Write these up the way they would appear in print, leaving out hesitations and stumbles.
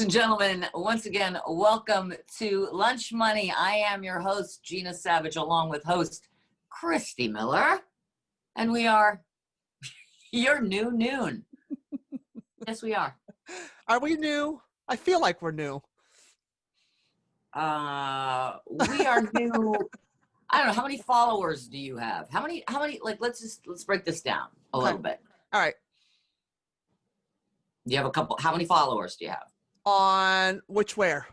Ladies and gentlemen, once again, welcome to Lunch Money. I am your host, Gina Savage, along with host Christy Miller. And we are your new noon. Yes, we are. Are we new? I feel like we're new. We are new. I don't know. How many followers do you have? How many, like, let's break this down a little bit. All right. You have a couple, how many followers do you have? On which where?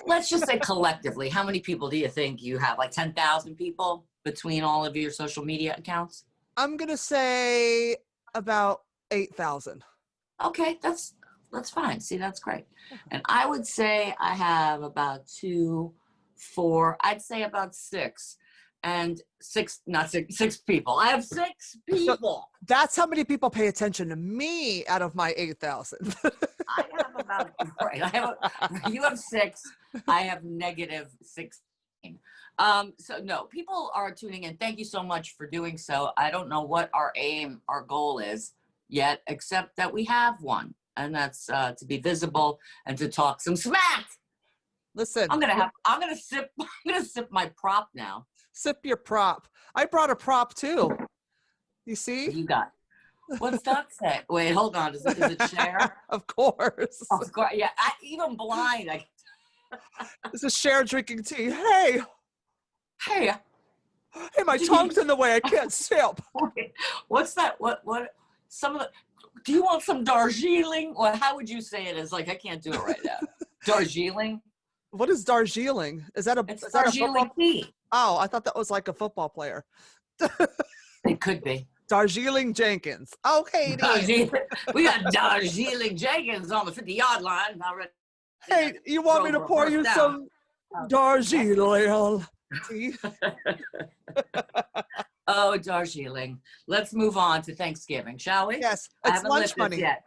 Let's just say collectively, how many people do you think you have? Like 10,000 people between all of your social media accounts? I'm going to say about 8,000. Okay, that's fine. See, that's great. And I would say I have about 2, 4, I'd say about 6. And six people. I have 6 people. So that's how many people pay attention to me out of my 8,000. I have about, right, you have 6, I have -16. So no, people are tuning in. Thank you so much for doing so. I don't know what our goal is yet, except that we have one, and that's to be visible and to talk some smack. Listen, I'm gonna sip my prop now. Sip your prop. I brought a prop too. You see? You got. What's that say? Wait, hold on. Is it Cher? Of course. Of course. Yeah. Even blind. This is Cher drinking tea. Hey, my tongue's in the way. I can't sip. What's that? What? Some of the. Do you want some Darjeeling? Or how would you say it? Is like I can't do it right now. Darjeeling. What is Darjeeling? Is that a? It's is that Darjeeling tea. Oh, I thought that was like a football player. It could be. Darjeeling Jenkins. Okay, we got Darjeeling Jenkins on the 50-yard line. Already. Hey, you want me to pour you some Darjeeling tea? Oh, Darjeeling. Let's move on to Thanksgiving, shall we? Yes, it's lunch money. Yet.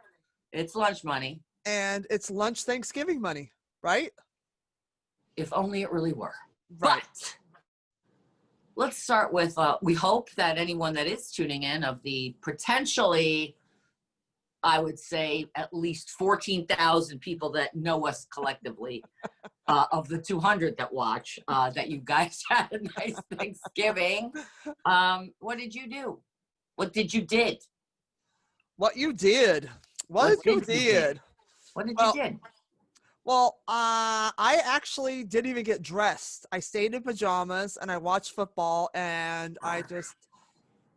It's lunch money. And it's lunch Thanksgiving money, right? If only it really were. Right. But let's start with, we hope that anyone that is tuning in of the potentially, I would say, at least 14,000 people that know us collectively, of the 200 that watch, that you guys had a nice Thanksgiving. What did you do? What did you did? What you did. What you did. What did you did? Well, I actually didn't even get dressed. I stayed in pajamas and I watched football and I just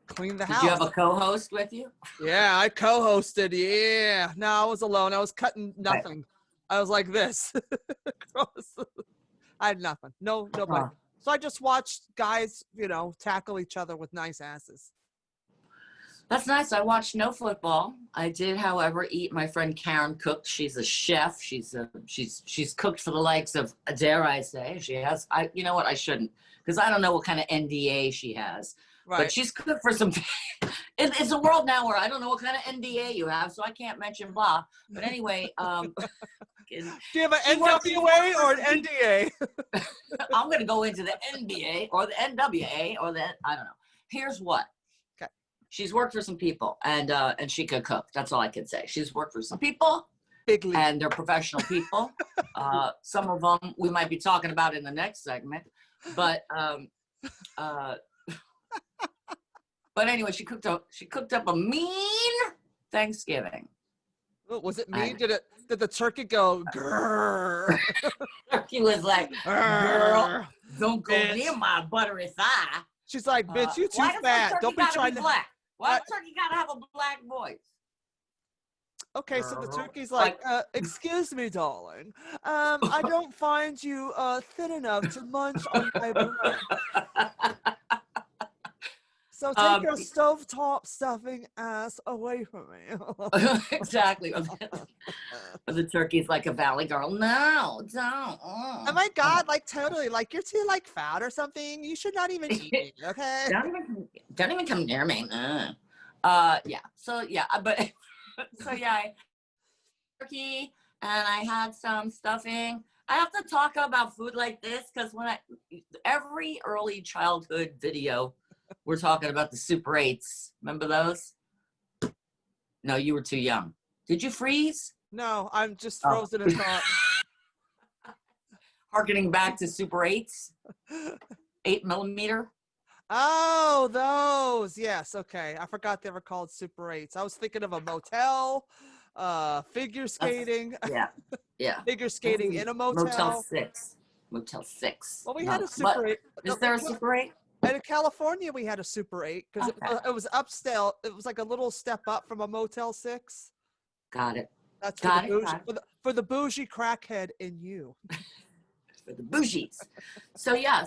cleaned the house. Did you have a co-host with you? Yeah, I co-hosted. Yeah. No, I was alone. I was cutting nothing. Right. I was like this. I had nothing. Nobody. So I just watched guys, tackle each other with nice asses. That's nice. I watched no football. I did, however, eat. My friend Karen cooked. She's a chef. She's cooked for the likes of, dare I say, she has. You know what? I shouldn't, because I don't know what kind of NDA she has. Right. But she's cooked for some. It's a world now where I don't know what kind of NDA you have, so I can't mention blah. But anyway, do you have an NWA or an NDA? I'm gonna go into the NBA or the NWA or the I don't know. Here's what. She's worked for some people, and she could cook. That's all I can say. She's worked for some people, and they're professional people. Some of them we might be talking about in the next segment, but anyway, she cooked up a mean Thanksgiving. Was it mean? Did the turkey go grrr? Turkey was like, girl, don't go near my buttery thigh. She's like, bitch, you too fat. Don't be trying to. Black? Why does turkey gotta have a black voice? Okay, so the turkey's like, excuse me, darling. I don't find you thin enough to munch on my bread. So take your stovetop stuffing ass away from me. Exactly. The turkey's like a valley girl. No, don't. Oh my God, like totally. Like you're too like fat or something. You should not even eat me, okay? Don't even come near me. Yeah. So yeah, but so yeah, turkey, and I had some stuffing. I have to talk about food like this because every early childhood video, we're talking about the Super 8s. Remember those? No, you were too young. Did you freeze? No, I'm just Oh. frozen in thought. Harkening back to Super 8s, 8mm. Oh, those. Yes. Okay. I forgot they were called Super 8s. I was thinking of a motel, figure skating, Yeah, yeah. figure This skating is in a Motel motel. 6. Motel 6. Well, we had No, a Super but 8. is there a Super 8? And in California, we had a Super 8 because Okay, it was upscale. It was like a little step up from a Motel 6. got it. That's for the Got it. bougie, Got it. for the bougie crackhead in you. For the bougies. So yeah,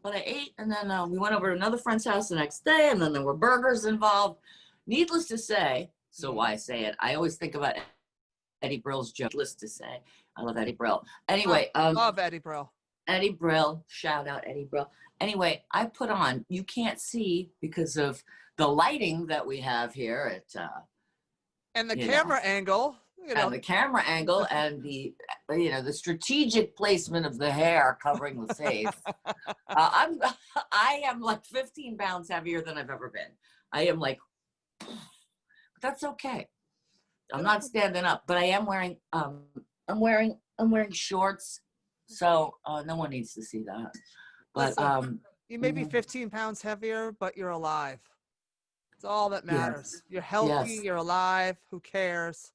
but I ate, and then we went over to another friend's house the next day, and then there were burgers involved. Needless to say, so why I say it, I always think about Eddie Brill's joke. Needless to say, I love Eddie Brill. Anyway, Love Eddie Brill. Eddie Brill, shout out Eddie Brill. Anyway, I put on, you can't see because of the lighting that we have here at, And the camera angle, and the camera angle and the, the strategic placement of the hair covering the face. I am like 15 pounds heavier than I've ever been. I am like, but that's okay. I'm not standing up, but I am wearing, I'm wearing shorts. So no one needs to see that. But listen, you may be 15 pounds heavier, but you're alive. It's all that matters. Yes. You're healthy, Yes. you're alive, who cares?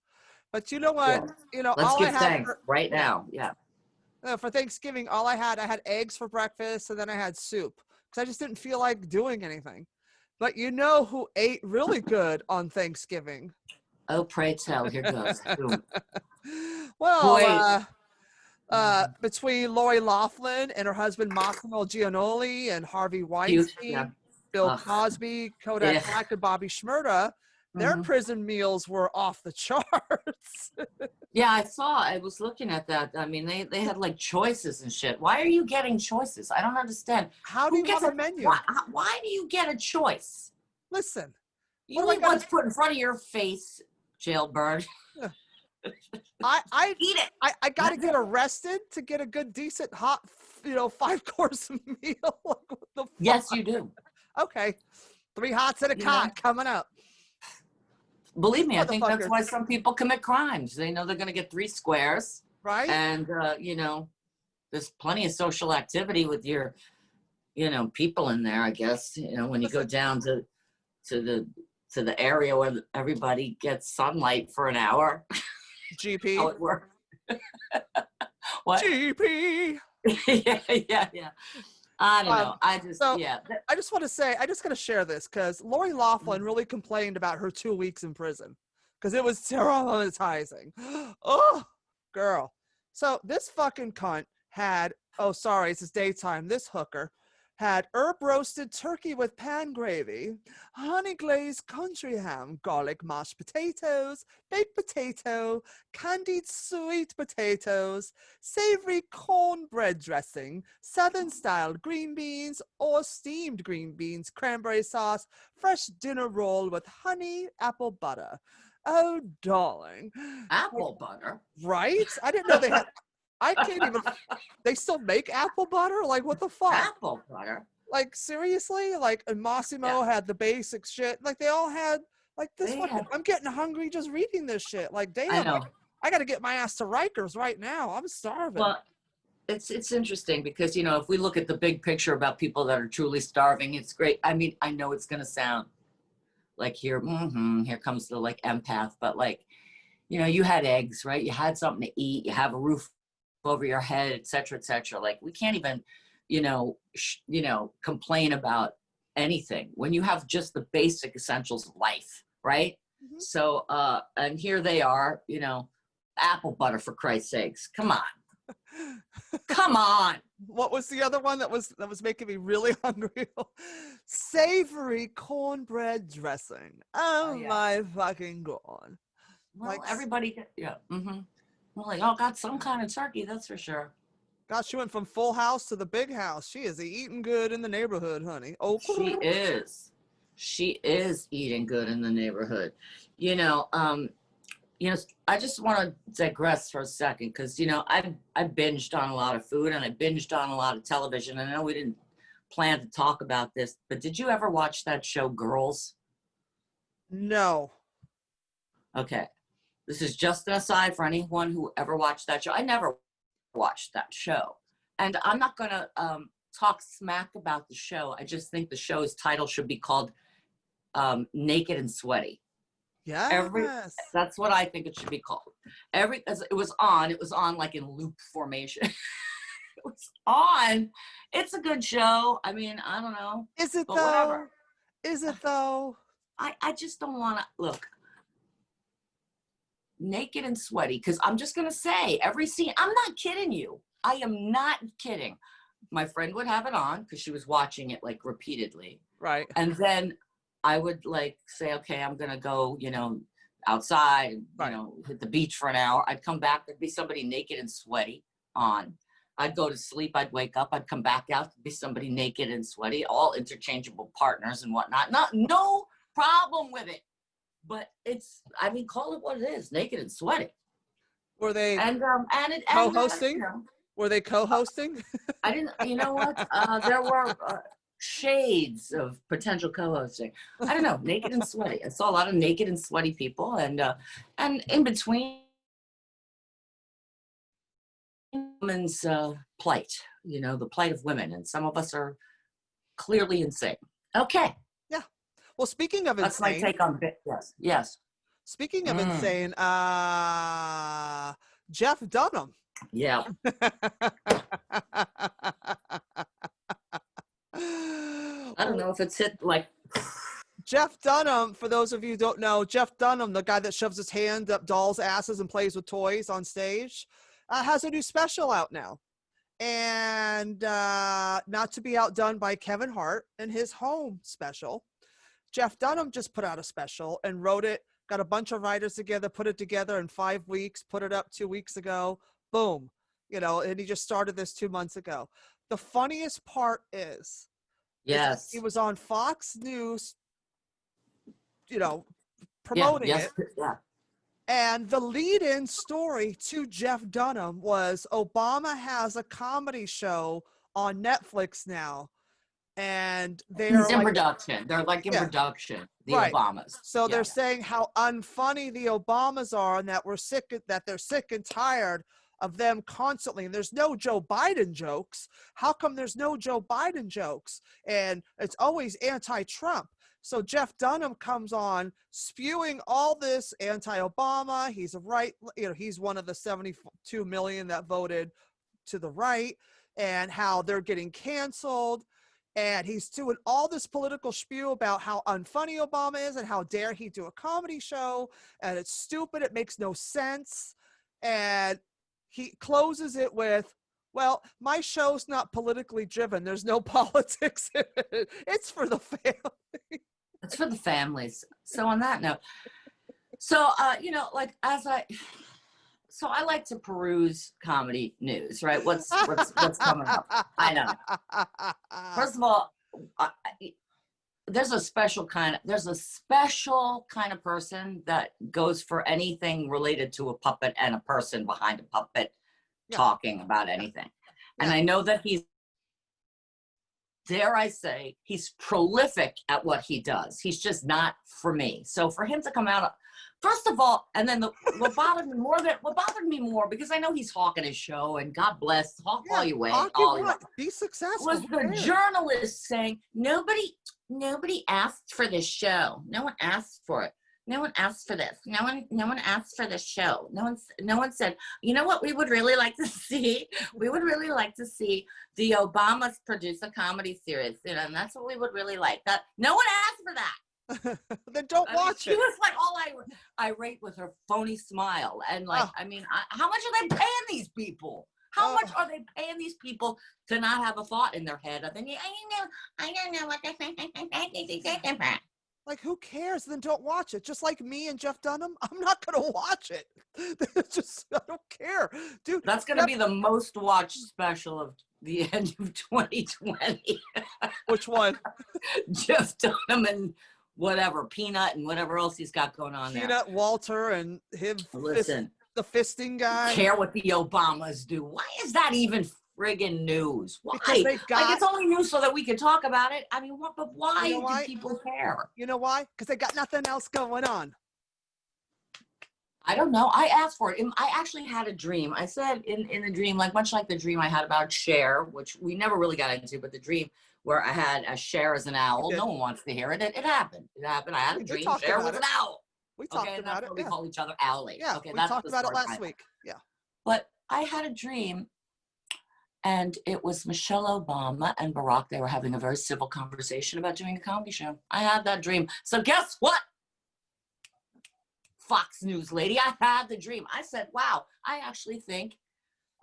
But you know what? Yes. Let's give thanks right now. Yeah. For Thanksgiving, I had eggs for breakfast, and then I had soup because I just didn't feel like doing anything. But you know who ate really good on Thanksgiving? Oh, pray tell. Here goes. Well, between Lori Loughlin and her husband Massimo Giannoli and Harvey Weinstein, Yeah. Bill Cosby, Kodak Black, and Bobby Shmurda, their prison meals were off the charts. Yeah, I was looking at that. I mean, they had like choices and shit. Why are you getting choices? I don't understand. How do you have a menu? Why do you get a choice? Listen. You eat what's put in front of your face, jailbird. I eat it. I gotta get arrested to get a good, decent, hot, 5-course meal. Like, what the fuck? Yes, you do. Okay, 3 hots and a cot coming up. Believe me, I think that's why some people commit crimes. They know they're going to get 3 squares, right? And there's plenty of social activity with your, people in there. I guess when you go down to the area where everybody gets sunlight for an hour. GP. How it works. What? GP. Yeah. I don't know. I just want to say, I just got to share this because Lori Loughlin really complained about her 2 weeks in prison because it was traumatizing. Oh, girl. So this fucking cunt had, this is daytime. This hooker had herb roasted turkey with pan gravy, honey glazed country ham, garlic mashed potatoes, baked potato, candied sweet potatoes, savory cornbread dressing, southern style green beans or steamed green beans, cranberry sauce, fresh dinner roll with honey apple butter. Oh, darling. Apple butter? Right? I didn't know they had. I can't even. They still make apple butter? Like, what the fuck? Apple butter? Like, seriously? Like, and Massimo had the basic shit. Like, they all had, like, this one. I'm getting hungry just reading this shit. Like, damn. I know. I got to get my ass to Rikers right now. I'm starving. Well, it's interesting because, if we look at the big picture about people that are truly starving, it's great. I mean, I know it's going to sound like here comes the, like, empath. But, like, you had eggs, right? You had something to eat. You have a roof over your head, et cetera, et cetera. Like, we can't even, complain about anything when you have just the basic essentials of life, right? So, and here they are, apple butter, for Christ's sakes. Come on. Come on. What was the other one that was making me really hungry? Savory cornbread dressing. Oh my fucking God. Well, like, everybody, well, they all got some kind of turkey, that's for sure. God, she went from full house to the big house. She is eating good in the neighborhood, honey. Oh, she is. She is eating good in the neighborhood. I just want to digress for a second because, I binged on a lot of food and I binged on a lot of television. I know we didn't plan to talk about this, but did you ever watch that show, Girls? No. Okay. This is just an aside for anyone who ever watched that show. I never watched that show. And I'm not going to talk smack about the show. I just think the show's title should be called Naked and Sweaty. Yes. That's what I think it should be called. As it was on like in loop formation. It was on. It's a good show. I mean, I don't know. Is it but though? whatever. Is it though? I just don't want to look naked and sweaty, because I'm just going to say every scene, I'm not kidding you. I am not kidding. My friend would have it on because she was watching it like repeatedly. Right. And then I would like say, okay, I'm going to go, outside and, Right. hit the beach for an hour. I'd come back. There'd be somebody naked and sweaty on. I'd go to sleep. I'd wake up. I'd come back out. There'd be somebody naked and sweaty, all interchangeable partners and whatnot. No problem with it. But call it what it is, naked and sweaty. Were they co-hosting? Were they co-hosting? I didn't, you know what? There were shades of potential co-hosting. I don't know, naked and sweaty. I saw a lot of naked and sweaty people, and in between, women's plight, the plight of women, and some of us are clearly insane. Okay. Yeah. Well, speaking of That's insane. my take on it. Yes. Speaking of insane, Jeff Dunham. Yeah. I don't know if it's hit like. Jeff Dunham, for those of you who don't know, Jeff Dunham, the guy that shoves his hand up dolls' asses and plays with toys on stage, has a new special out now. And not to be outdone by Kevin Hart and his home special, Jeff Dunham just put out a special and wrote it, got a bunch of writers together, put it together in 5 weeks, put it up 2 weeks ago, boom, and he just started this 2 months ago. The funniest part is Yes, he was on Fox News, promoting it. Yeah. And the lead-in story to Jeff Dunham was Obama has a comedy show on Netflix now. And He's in production. They're like in production, the right. Obamas. So they're saying how unfunny the Obamas are and that they're sick and tired of them constantly. And there's no Joe Biden jokes. How come there's no Joe Biden jokes? And it's always anti-Trump. So Jeff Dunham comes on spewing all this anti-Obama. He's he's one of the 72 million that voted to the right, and how they're getting canceled. And he's doing all this political spew about how unfunny Obama is and how dare he do a comedy show. And it's stupid. It makes no sense. And he closes it with, well, my show's not politically driven. There's no politics in it. It's for the family. It's for the families. So on that note, I like to peruse comedy news, right? What's coming up? I know. First of all, there's a special kind of person that goes for anything related to a puppet and a person behind a puppet talking about anything. And I know that dare I say, he's prolific at what he does. He's just not for me. So for him to come out, first of all, and then what bothered me more, because I know he's hawking his show, and God bless, hawk all you want, be successful. Was the journalist saying nobody asked for this show? No one asked for it. No one asked for this. No one asked for this show. No one said, you know what we would really like to see? We would really like to see the Obamas produce a comedy series, and that's what we would really like. That no one asked for that. Then don't watch it. She was like all irate with her phony smile, and how much are they paying these people? How much are they paying these people to not have a thought in their head? I don't know what they're thinking. Like, who cares? Then don't watch it. Just like me and Jeff Dunham, I'm not going to watch it. I don't care. Dude, that's going to be the most watched special of the end of 2020. Which one? Jeff Dunham and whatever, Peanut and whatever else he's got going on there. Peanut, Walter, and him. Listen. The fisting guy. Care what the Obamas do. Why is that even friggin' news? Why? It's only news so that we can talk about it. I mean, but why do people care? You know why? Because they got nothing else going on. I don't know. I asked for it. I actually had a dream. I said in the dream, like much like the dream I had about Cher, which we never really got into, but the dream where I had a Cher as an You owl. did. No one wants to hear it. It happened. It happened. I had a We dream. talked Cher about was it. an owl. We Okay, talked and that's about it. why we Yeah. call each other Owly. Yeah. Okay, We that's talked the about it story last behind it. week. Yeah. But I had a dream, and it was Michelle Obama and Barack. They were having a very civil conversation about doing a comedy show. I had that dream. So guess what? Fox News lady, I had the dream. I said, wow, I actually think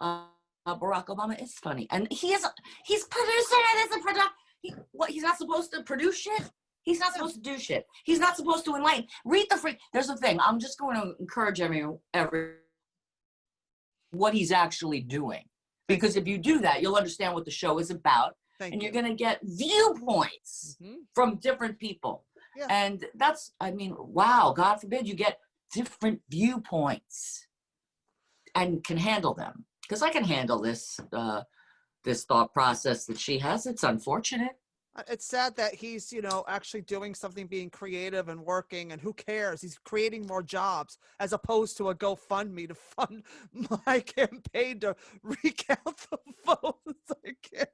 Barack Obama is funny. And he's producing it as a product. He's not supposed to produce shit? He's not supposed to do shit. He's not supposed to enlighten. Read the free. There's a thing. I'm just going to encourage every what he's actually doing. Because if you do that, you'll understand what the show is about. And you're going to get viewpoints from different people. Yeah. And that's, I mean, wow, God forbid you get different viewpoints and can handle them. Because I can handle this this thought process that she has. It's unfortunate. It's sad that he's, actually doing something, being creative and working, and who cares? He's creating more jobs as opposed to a GoFundMe to fund my campaign to recount the votes again.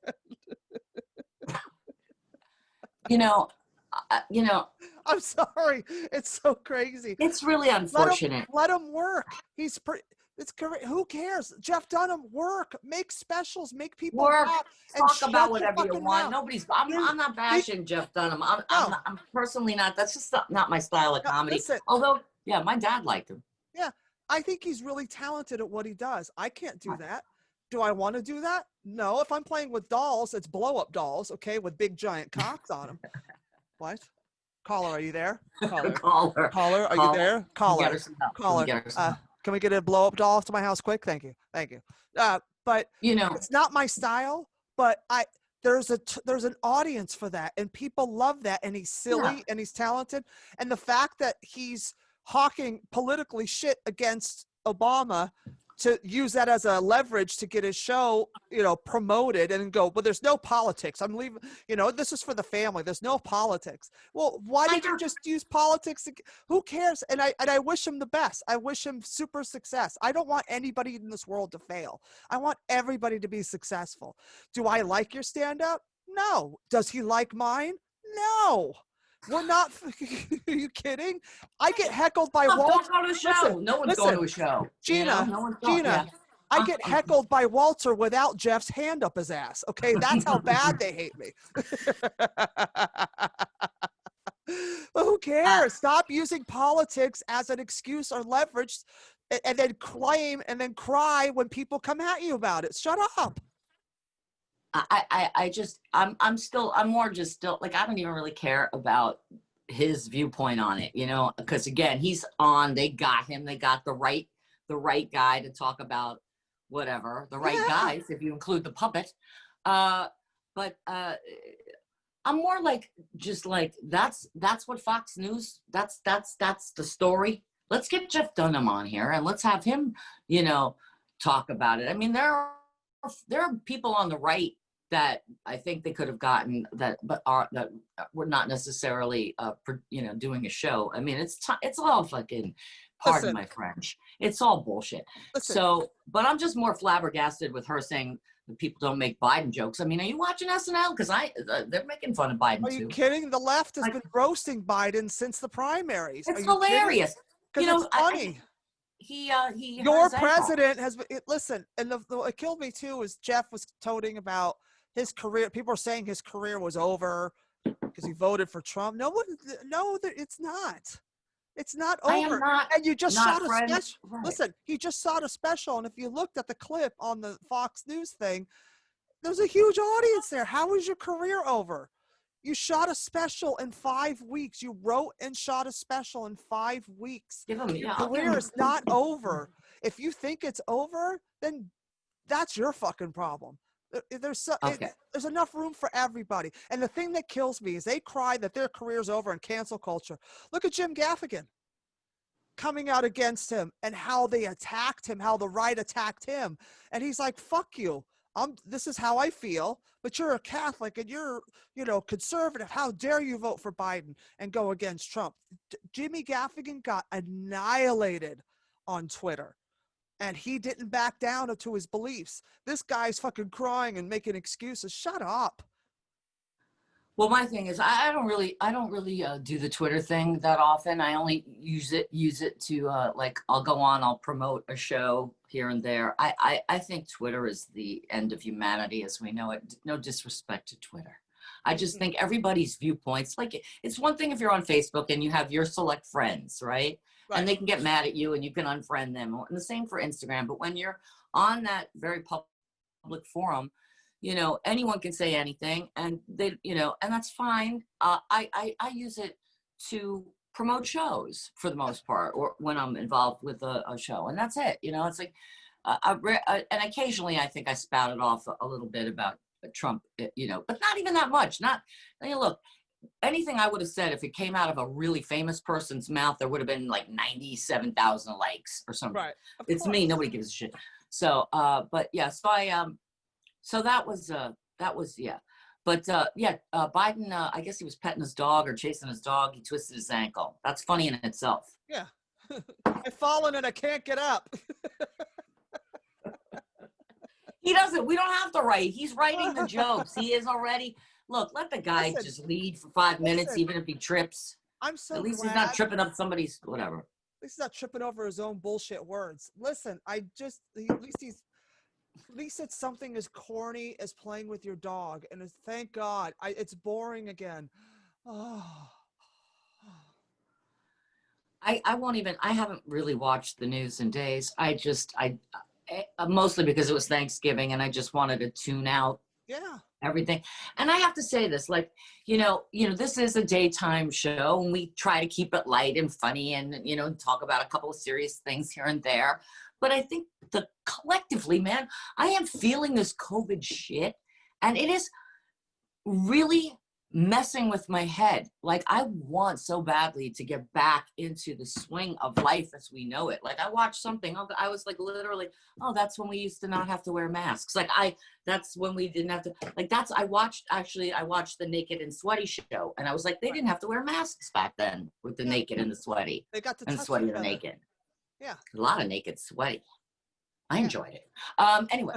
I'm sorry. It's so crazy. It's really unfortunate. Let him work. It's correct. Who cares? Jeff Dunham, work, make specials, make people laugh, and talk about whatever you want. Mouth. I'm not bashing Jeff Dunham. I'm personally not. That's just not my style of comedy. Listen, although, yeah, my dad liked him. Yeah, I think he's really talented at what he does. I can't do that. Do I want to do that? No. If I'm playing with dolls, it's blow-up dolls, okay, with big giant cocks on them. What? Caller, are you there? Caller, are you there? Caller. Can we get a blow-up doll to my house quick? Thank you. But it's not my style. But there's an audience for that, and people love that. And he's silly and he's talented. And the fact that he's hawking politically shit against Obama to use that as a leverage to get his show, promoted and go, well, there's no politics. I'm leaving, this is for the family. There's no politics. Well, why did you just use politics? Who cares? And I wish him the best. I wish him super success. I don't want anybody in this world to fail. I want everybody to be successful. Do I like your stand-up? No. Does he like mine? No. We're not. Are you kidding? I get heckled by Walter. Don't go to a show. No one's going to a show. Gina, I get heckled by Walter without Jeff's hand up his ass. Okay, that's how bad they hate me. But who cares? Stop using politics as an excuse or leverage, and then claim and then cry when people come at you about it. Shut up. I'm more just still like, I don't even really care about his viewpoint on it, because again, he's on, they got him, they got the right guy to talk about whatever, the right guys, if you include the puppet. But I'm more like, just like, that's what Fox News, that's the story. Let's get Jeff Dunham on here and let's have him, talk about it. I mean, there are people on the right that I think they could have gotten that were not necessarily, doing a show. I mean, it's all fucking, pardon my French, it's all bullshit. So, but I'm just more flabbergasted with her saying that people don't make Biden jokes. I mean, are you watching SNL? Because they're making fun of Biden too. Are you kidding? The left has been roasting Biden since the primaries. It's hilarious. Because it's funny. Your president has been, listen, and what killed me too is Jeff was toting about his career. People are saying his career was over because he voted for Trump. No, it's not. It's not over. And you just shot a special. Right. Listen, he just shot a special, and if you looked at the clip on the Fox News thing, there's a huge audience there. How is your career over? You shot a special in 5 weeks. You wrote and shot a special in 5 weeks. Your career is not over. If you think it's over, then that's your fucking problem. There's enough room for everybody. And the thing that kills me is they cry that their career's over in cancel culture. Look at Jim Gaffigan coming out against him and how they attacked him, how the right attacked him. And he's like, fuck you. This is how I feel, but you're a Catholic and you're, conservative. How dare you vote for Biden and go against Trump? Jimmy Gaffigan got annihilated on Twitter. And he didn't back down to his beliefs. This guy's fucking crying and making excuses. Shut up. Well, my thing is, I don't really do the Twitter thing that often. I only use it to like, I'll go on, I'll promote a show here and there. I think Twitter is the end of humanity as we know it. No disrespect to Twitter. I just think everybody's viewpoints, like it's one thing if you're on Facebook and you have your select friends, right? And they can get mad at you and you can unfriend them. And the same for Instagram. But when you're on that very public forum, you know, anyone can say anything and they, you know, and that's fine. I use it to promote shows for the most part, or when I'm involved with a show, and that's it. You know, it's like, and occasionally I think I spouted off a little bit about Trump, you know, but not even that much. Not, I mean, look, anything I would have said if it came out of a really famous person's mouth, there would have been like 97,000 likes or something. Right. It's me. Nobody gives a shit. So, but yeah, so that was, yeah. But yeah, Biden, I guess he was petting his dog or chasing his dog. He twisted his ankle. That's funny in itself. Yeah. I've fallen and I can't get up. He doesn't. We don't have to write. He's writing the jokes. He is already. Look, let the guy just lead for 5 minutes, even if he trips. I'm so At least glad. he's not tripping up somebody's whatever. At least he's not tripping over his own bullshit words. Listen, at least it's something as corny as playing with your dog. And thank God. It's boring again. Oh. I won't even. I haven't really watched the news in days. I mostly because it was Thanksgiving and I just wanted to tune out. Yeah. Everything. And I have to say this, like, you know, this is a daytime show and we try to keep it light and funny and, you know, talk about a couple of serious things here and there. But I think collectively, man, I am feeling this COVID shit and it is really messing with my head. Like I want so badly to get back into the swing of life as we know it. Like I watched something, I was like literally, oh, that's when we used to not have to wear masks. Like that's when we didn't have to, like I watched the Naked and Sweaty show and I was like, they didn't have to wear masks back then with the naked and the sweaty. They got to and touch sweaty each and other. naked. Yeah. A lot of naked sweaty. I enjoyed it. Anyway,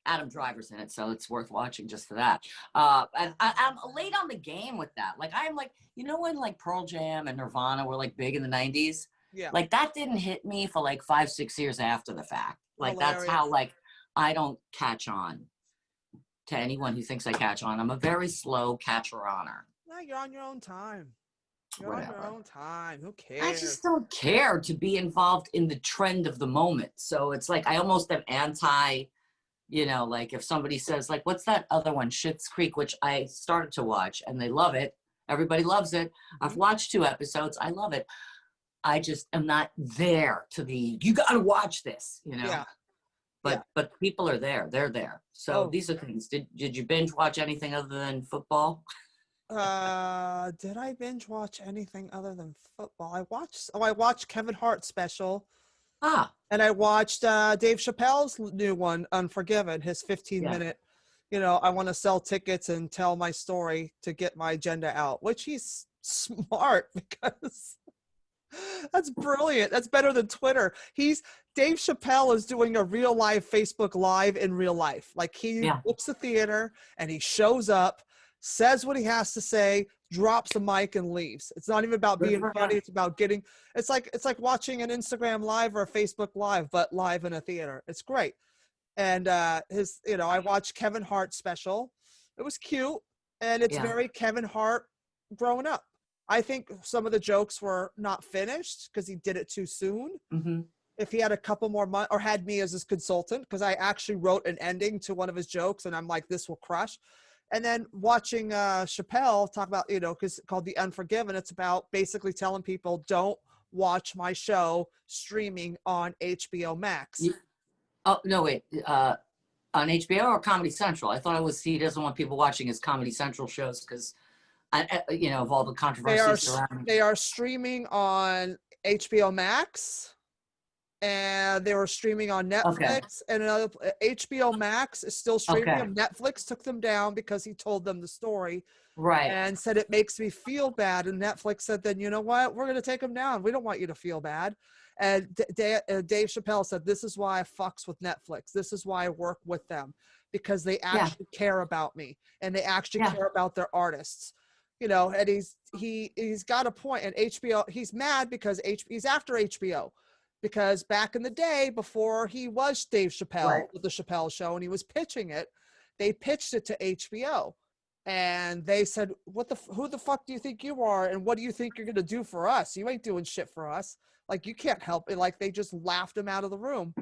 Adam Driver's in it, so it's worth watching just for that. And I'm late on the game with that. Like, I'm like, you know when like Pearl Jam and Nirvana were like big in the 90s? Yeah. Like that didn't hit me for like 5-6 years after the fact. Like Hilarious. That's how like I don't catch on to anyone who thinks I catch on. I'm a very slow catcher-oner. No, you're on your own time. You're Whatever. on your own time. Who cares? I just don't care to be involved in the trend of the moment. So it's like I almost am anti, you know, like if somebody says like, what's that other one, Schitt's Creek, which I started to watch and they love it. Everybody loves it. I've watched 2 episodes. I love it. I just am not there to you got to watch this, you know. Yeah. But people are there. They're there. So these are things. Did you binge watch anything other than football? Did I binge watch anything other than football? I watched Kevin Hart's special. And I watched Dave Chappelle's new one, Unforgiven, his 15-minute, you know, I want to sell tickets and tell my story to get my agenda out, which he's smart because that's brilliant. That's better than Twitter. Dave Chappelle is doing a real live Facebook Live in real life. Like he books the theater and he shows up, says what he has to say, drops the mic and leaves. It's not even about being funny. It's about it's like watching an Instagram Live or a Facebook Live, but live in a theater. It's great. And I watched Kevin Hart's special. It was cute. And it's very Kevin Hart growing up. I think some of the jokes were not finished because he did it too soon. Mm-hmm. If he had a couple more months or had me as his consultant, because I actually wrote an ending to one of his jokes and I'm like, this will crush. And then watching Chappelle talk about, you know, because it's called The Unforgiven, it's about basically telling people don't watch my show streaming on HBO Max. Oh, no, wait. On HBO or Comedy Central? I thought he doesn't want people watching his Comedy Central shows because, you know, of all the controversies surrounding. They are streaming on HBO Max. and they were streaming on Okay. Netflix and another HBO Max is still streaming Okay. them. Netflix took them down because he told them the story Right. and said it makes me feel bad. And Netflix said, then you know what? We're going to take them down. We don't want you to feel bad. And Dave Chappelle said, this is why I fucks with Netflix. This is why I work with them, because they actually care about me and they actually care about their artists. You know, and he's got a point. And HBO, he's mad because he's after HBO. Because back in the day, before he was Dave Chappelle with the Chappelle Show and he was pitching it, they pitched it to HBO. And they said, who the fuck do you think you are? And what do you think you're going to do for us? You ain't doing shit for us. Like, you can't help it. Like, they just laughed him out of the room.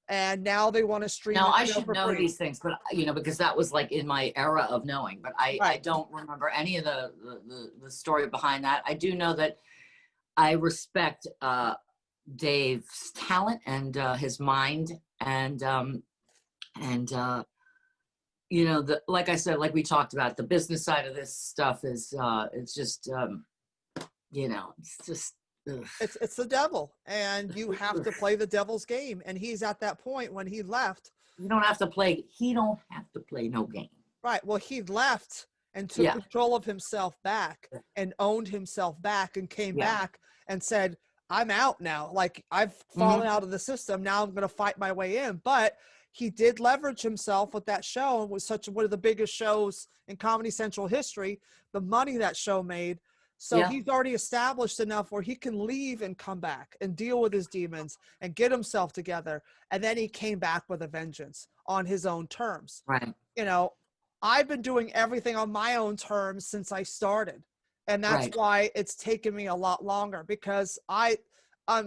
And now they want to stream. Now, I should know these things, but, you know, because that was like in my era of knowing, but I don't remember any of the story behind that. I do know that I respect Dave's talent and his mind and you know, like I said, like we talked about, the business side of this stuff is it's just you know, it's just it's the devil, and you have to play the devil's game. And he's at that point when he left. He don't have to play no game. Right. Well, he left and took control of himself back and owned himself back and came back and said, I'm out now. Like, I've fallen out of the system. Now I'm going to fight my way in. But he did leverage himself with that show, and was such one of the biggest shows in Comedy Central history, the money that show made. So he's already established enough where he can leave and come back and deal with his demons and get himself together. And then he came back with a vengeance on his own terms. Right. You know, I've been doing everything on my own terms since I started. And that's why it's taken me a lot longer, because I'm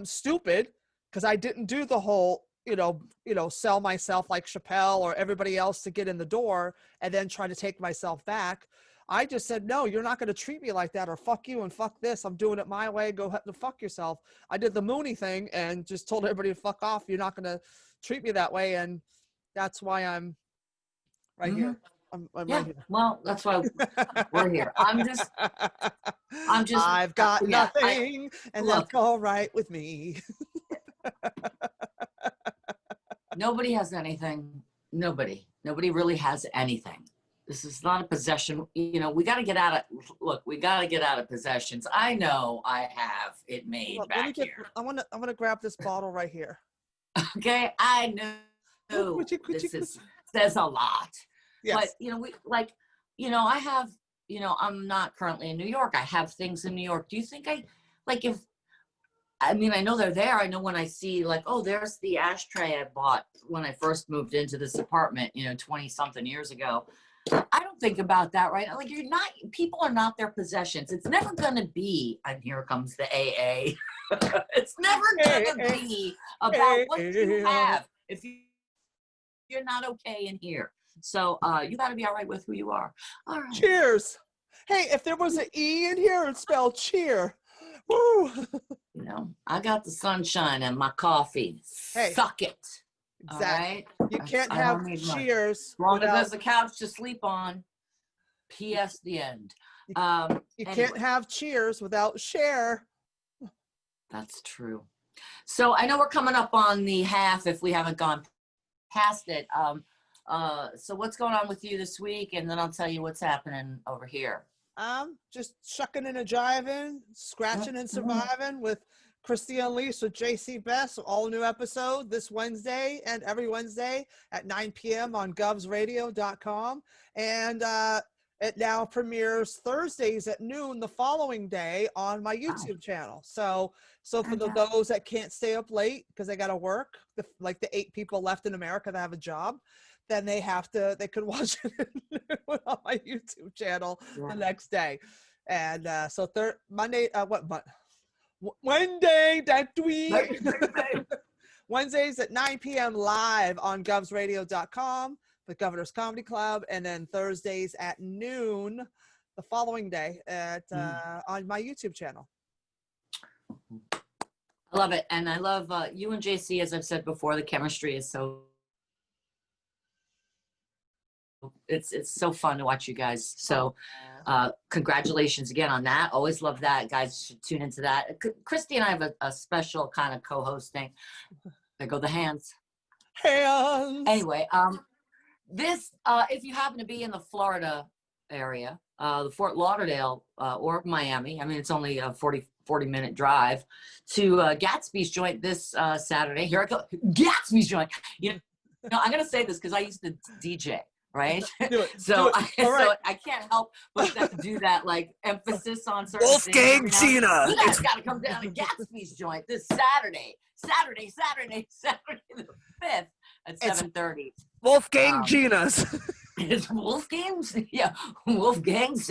stupid because I didn't do the whole, you know, sell myself like Chappelle or everybody else to get in the door and then try to take myself back. I just said, no, you're not going to treat me like that, or fuck you and fuck this. I'm doing it my way. Go fuck yourself. I did the Mooney thing and just told everybody to fuck off. You're not going to treat me that way. And that's why I'm right here. I'm right here. Well, that's why we're here. I've got nothing, and that's all right with me. Nobody has anything. Nobody really has anything. This is not a possession. You know, we got to get out of possessions. I know I have it made back here. I want to grab this bottle right here. Okay. I know says a lot. Yes. But, you know, I have, you know, I'm not currently in New York. I have things in New York. Do you think I know they're there. I know when I see like, oh, there's the ashtray I bought when I first moved into this apartment, you know, 20 something years ago. I don't think about that, right? Like, people are not their possessions. It's never going to be, and here comes the AA. It's never going to be about what you have if you're not okay in here. So you got to be all right with who you are. All right. Cheers. Hey, if there was an E in here, it'd spell cheer. Woo. You know, I got the sunshine and my coffee. Hey, suck it. Exactly. Right? You can't have cheers. As long as there's a couch to sleep on. P.S. the end. You can't have cheers without share. That's true. So I know we're coming up on the half if we haven't gone past it. So what's going on with you this week? And then I'll tell you what's happening over here. Just shucking and a jiving, scratching and surviving with Christy Unleashed with JC Best. All new episode this Wednesday and every Wednesday at 9 p.m. on govsradio.com. And it now premieres Thursdays at noon the following day on my YouTube channel. So for those that can't stay up late because they got to work, like the 8 people left in America that have a job, then they could watch it on my YouTube channel the next day. And so Monday, Wednesday, that week. Wednesdays at 9 p.m. live on govsradio.com, the Governor's Comedy Club, and then Thursdays at noon the following day at on my YouTube channel. I love it. And I love you and JC, as I've said before, the chemistry is so it's so fun to watch you guys. So Congratulations again on that. Always love that. Guys should tune into that. Christy and I have a special kind of co-hosting. There go the hands. Hands. Anyway, this, if you happen to be in the Florida area, the Fort Lauderdale or Miami, I mean, it's only a 40-minute drive to Gatsby's Joint this Saturday. Here I go. Gatsby's Joint. You know, I'm going to say this because I used to DJ, right? Do it. So, do it. All right. so I can't help but do that, like, emphasis on certain Wolfgang things. Gina. You guys got to come down to Gatsby's Joint this Saturday the 5th at 7:30. Wolfgang Gina's. It's Wolfgang's, yeah, Wolfgang's.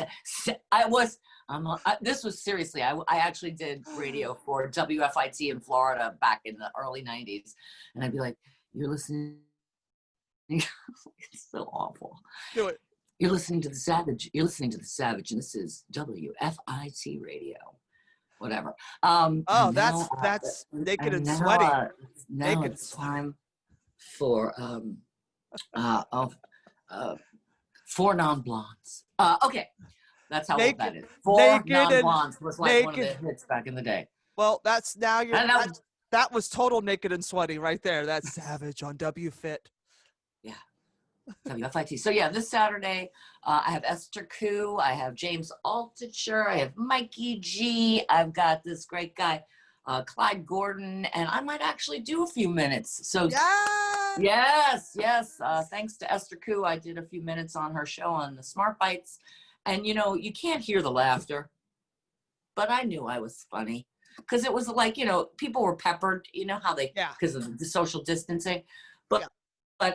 This was seriously, I actually did radio for WFIT in Florida back in the early 90s. And I'd be like, you're listening. It's so awful. Do it. You're listening to The Savage. You're listening to The Savage. And this is WFIT radio. Whatever. Oh, that's naked and sweaty. Now Naked it's time for 4 non-blondes. Okay, that's how old that is. 4 non-blondes was like one of the hits back in the day. Well, that's now you're. And That was total naked and sweaty right there. That's Savage on WFIT. Yeah. WFIT. So yeah, this Saturday, I have Esther Koo, I have James Altucher, I have Mikey G, I've got this great guy, Clyde Gordon, and I might actually do a few minutes. So yes. Thanks to Esther Koo, I did a few minutes on her show on the Smart Bites, and you know, you can't hear the laughter, but I knew I was funny because it was like, you know, people were peppered, you know how they, because of the social distancing, but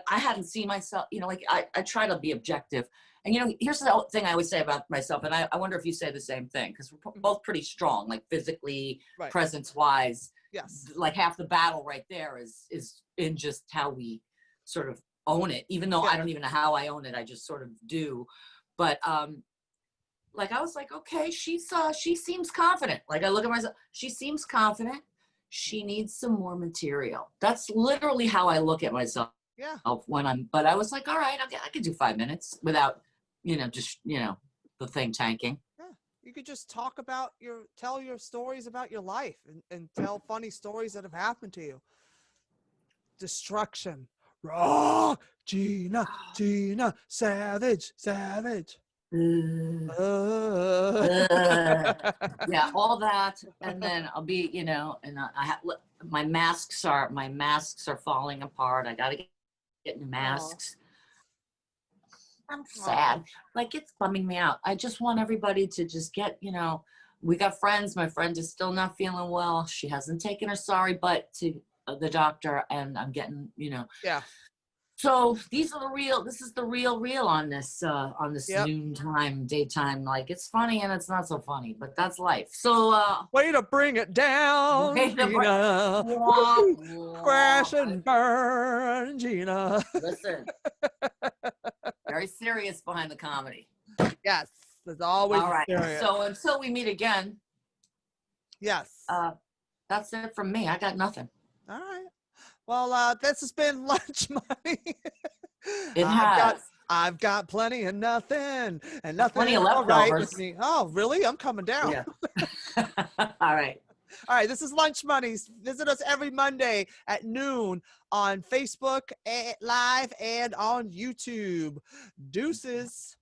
I hadn't seen myself, you know, like I try to be objective. And, you know, here's the thing I always say about myself, and I wonder if you say the same thing, because we're both pretty strong, like physically, presence-wise. Yes. Like half the battle right there is in just how we sort of own it, even though I don't even know how I own it. I just sort of do. But like I was like, okay, she seems confident. Like I look at myself, she seems confident. She needs some more material. That's literally how I look at myself. Yeah. But I was like, all right, I could do 5 minutes without, you know, just, you know, the thing tanking. Yeah. You could just tell your stories about your life and tell funny stories that have happened to you. Destruction. Raw. Gina, savage. Yeah, all that. And then I'll be, you know, and I have, my masks are falling apart. I got to get new masks. I'm sad. Like, it's bumming me out. I just want everybody to just get, you know, we got friends. My friend is still not feeling well. She hasn't taken her sorry butt to the doctor, and I'm getting, you know. Yeah. So this is the real on this noontime, daytime. Like, it's funny and it's not so funny, but that's life. So way to bring it down, Gina. Crash and burn, Gina. Listen, very serious behind the comedy. Yes, there's always all right. serious. So until we meet again. Yes. That's it from me. I got nothing. All right. Well, this has been Lunch Money. It has. I've got plenty of nothing, and nothing plenty of all leftovers. right with me. Oh, really? I'm coming down. Yeah. All right. All right. This is Lunch Money. Visit us every Monday at noon on Facebook Live and on YouTube. Deuces.